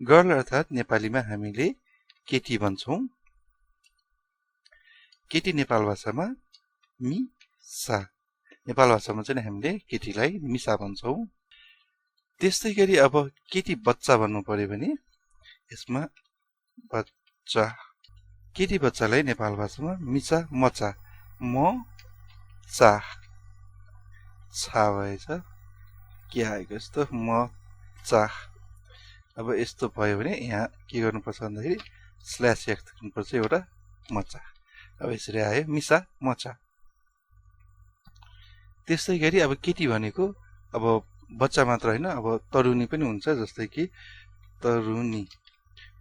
Girl अर्थात् नेपालीमा हामीले केटी भन्छौं। केटी नेपाल भाषामा मिसा। नेपाल भाषामा चाहिँ हामीले केटीलाई मिसा भन्छौं। त्यस्तै गरी अब केटी बच्चा भन्नु पर्यो भने यसमा बच्चा। केटी बच्चालाई नेपाल भाषामा मिसा मचा। म चा छा भएछ के आएको यस्तो म चा। अब यस्तो भयो भने यहाँ के गर्नुपर्छ भन्दाखेरि स्ल्यास एक्स गर्नुपर्छ एउटा मचा। अब यसरी आयो मिसा मचा। त्यस्तै गरी अब केटी भनेको अब बच्चा मात्र होइन, अब तरुनी पनि हुन्छ। जस्तै कि तरुनी।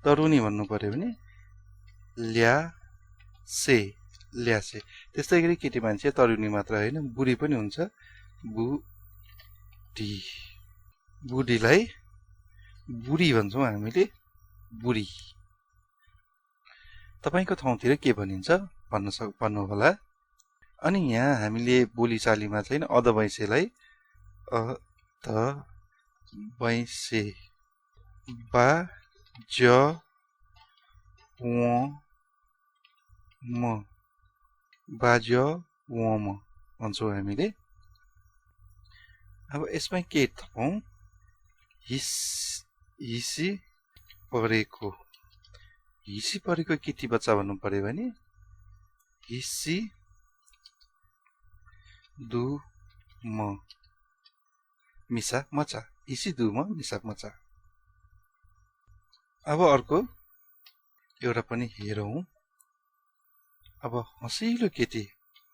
तरुनी भन्नु पर्यो भने ल्यासे ल्यासे। त्यस्तै गरी केटी मान्छे तरुनी मात्र होइन, बुढी पनि हुन्छ। बुढी। बुढीलाई बुढी भन्छौं हामीले, बुढी। तपाईको ठाउँतिर के भनिन्छ भन्नु होला। अनि यहाँ हामीले बोलीचालीमा चाहिँ अधबैँसेलाई अधबैँसे बा ज व म बाज व म भन्छौं हामीले। अब यसमा के थपौं हिसी परेको। हिसी परेको केटी बच्चा भन्नु पर्यो भने हिसी दु म मिसा मचा। हिसी दु म मिसा मचा। अब अर्को एउटा पनि हेरौं। अब हँसिलो केटी।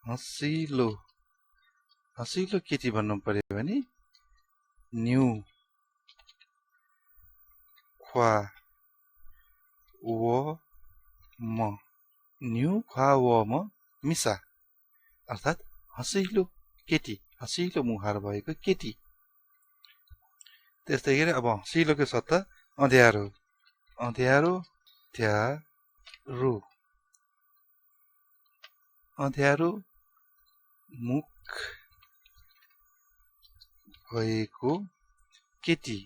हँसिलो हँसिलो केटी भन्नु पर्यो भने न्यू ख्वा व म। न्यू ख्वा व म मिसा अर्थात् हँसिलो केटी, हँसिलो मुहार भएको केटी। त्यस्तै गरी अब हँसिलोको सट्टा अँध्यारो। अँध्यारो ध्यारो। अँध्यारो मुख भएको केटी।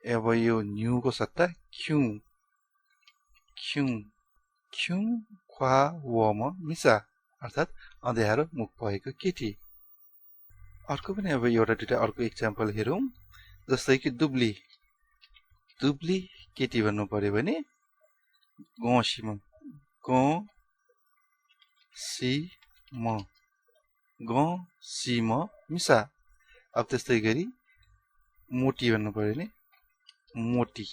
अब यो न्यूको सट्टा ख्यू। ख्यू ख्यू ख्वा व म मिसा अर्थात् अँध्यारो मुख भएको केटी। अर्को पनि अब एउटा दुईटा अर्को इक्जाम्पल हेरौं। जस्तै कि दुब्ली। दुब्ली केटी भन्नु पर्यो भने गौसीम। गौसीम गौसीम मिसा। अब त्यस्तै गरी मोटी भन्नु पर्यो भने मोटी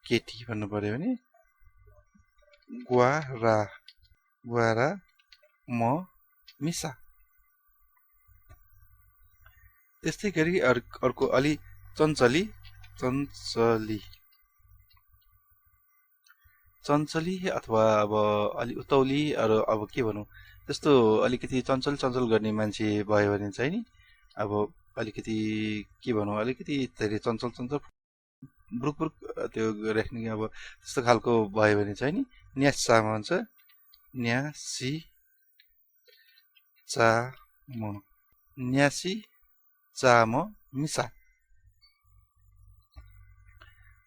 केटी भन्नु पर्यो भने ग्वारा। ग्वारा म मिसा। त्यस्तै गरी अर्को अलि चञ्चली। चञ्चली चञ्चली अथवा अब अलि उतौली अरू अब के भनौं त्यस्तो अलिकति चञ्चल चञ्चल गर्ने मान्छे भयो भने चाहिँ नि अब अलिकति के भनौं अलिकति धेरै चञ्चल चञ्चल ब्रुक ब्रुक त्यो राख्ने अब त्यस्तो खालको भयो भने चाहिँ नि न्यासा भन्छ। न्यासी चा म। न्यासी चा म मिसा।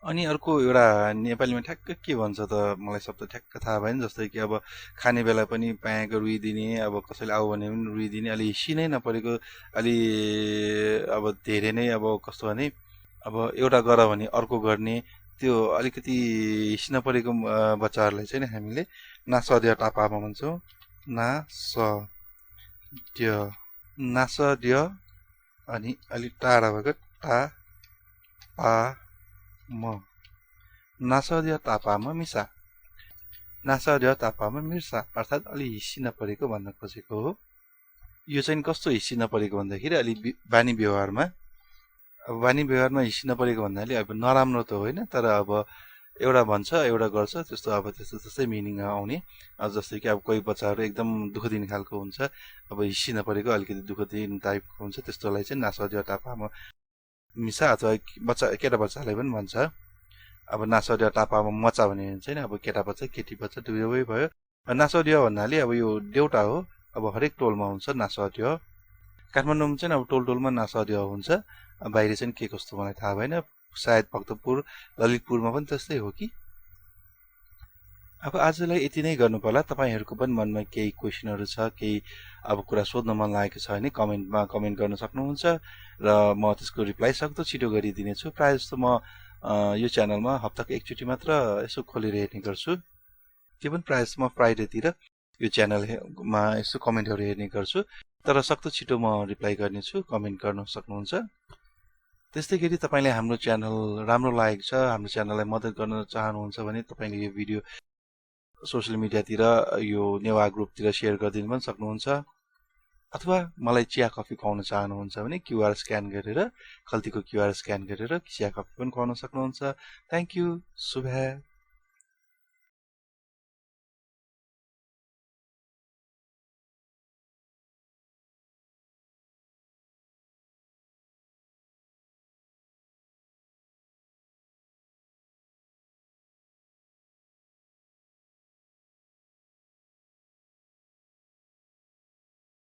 अनि अर्को एउटा नेपालीमा ठ्याक्क के भन्छ त मलाई शब्द ठ्याक्क थाहा भएन। जस्तै कि अब खाने बेला पनि पायाको रुइदिने, अब कसैले आऊ भने पनि रुइदिने, अलि हिस्सिनै नपरेको, अलि अब धेरै नै अब कस्तो भने अब एउटा गर भने अर्को गर्ने, त्यो अलिकति हिस्न परेको बच्चाहरूलाई चाहिँ हामीले नासद्य टापामा भन्छौं। नासद्य नासद्य अनि अलि टाढा भएको टा पा म। नासद्य टापामा मिसा। नासद्य टापामा मिर्सा अर्थात् अलि हिस्सी नपरेको भन्न खोजेको हो। यो चाहिँ कस्तो हिस्सी नपरेको भन्दाखेरि अलि बानी व्यवहारमा, अब बानी व्यवहारमा हिस्सी नपरेको भन्नाले अब नराम्रो त होइन, तर अब एउटा भन्छ एउटा गर्छ त्यस्तो अब त्यस्तै मिनिङ आउने। अब जस्तै कि अब कोही बच्चाहरू एकदम दुःख दिने खालको हुन्छ, अब हिस्सी नपरेको अलिकति दुःख दिने टाइपको हुन्छ, त्यस्तोलाई चाहिँ नासद्य टापामा मिसा अथवा बच्चा केटा बच्चालाई पनि भन्छ। अब नासद्य टापामा मचा भने चाहिँ अब केटा बच्चा केटी बच्चा दुवै भयो। नासद्य भन्नाले अब यो देउटा हो, अब हरेक टोलमा हुन्छ नासद्य। काठमाडौँमा चाहिँ अब टोल टोलमा नासद्य हुन्छ, बाहिर चाहिँ के कस्तो मलाई थाहा भएन। सायद भक्तपुर ललितपुरमा पनि त्यस्तै हो कि। अब आजलाई यति नै गर्नु पर्ला। तपाईहरुको पनि मनमा केही क्वेशनहरु छ, केही अब कुरा सोध्न मन लागेको छ भने कमेन्टमा कमेन्ट गर्न सक्नुहुन्छ र म त्यसको रिप्लाई सक्दो छिटो गरिदिने छु। प्राय जस्तो म यो च्यानलमा हप्ताको एकचोटी मात्र यसो खोलेर हेर्ने गर्छु। त्यो पनि प्राय जस्तो म फ्राइडे तिर यो च्यानलमा यसो कमेन्टहरु हेर्ने गर्छु। तर सक्दो छिटो म रिप्लाई गर्ने छु, कमेन्ट गर्न सक्नुहुन्छ। त्यस्तै गरी तपाईले हाम्रो च्यानल राम्रो लागेको छ, हाम्रो च्यानललाई मद्दत गर्न चाहनुहुन्छ भने तपाईले यो भिडियो सोशल मिडियातिर यो नेवा ग्रुपतिर शेयर गरिदिन पनि सक्नुहुन्छ। अथवा मलाई चिया कफी खुवाउन चाहनुहुन्छ भने क्यूआर स्क्यान गरेर, खल्तीको क्यूआर स्क्यान गरेर चिया कफी पनि खुवाउन सक्नुहुन्छ। Thank you. शुभ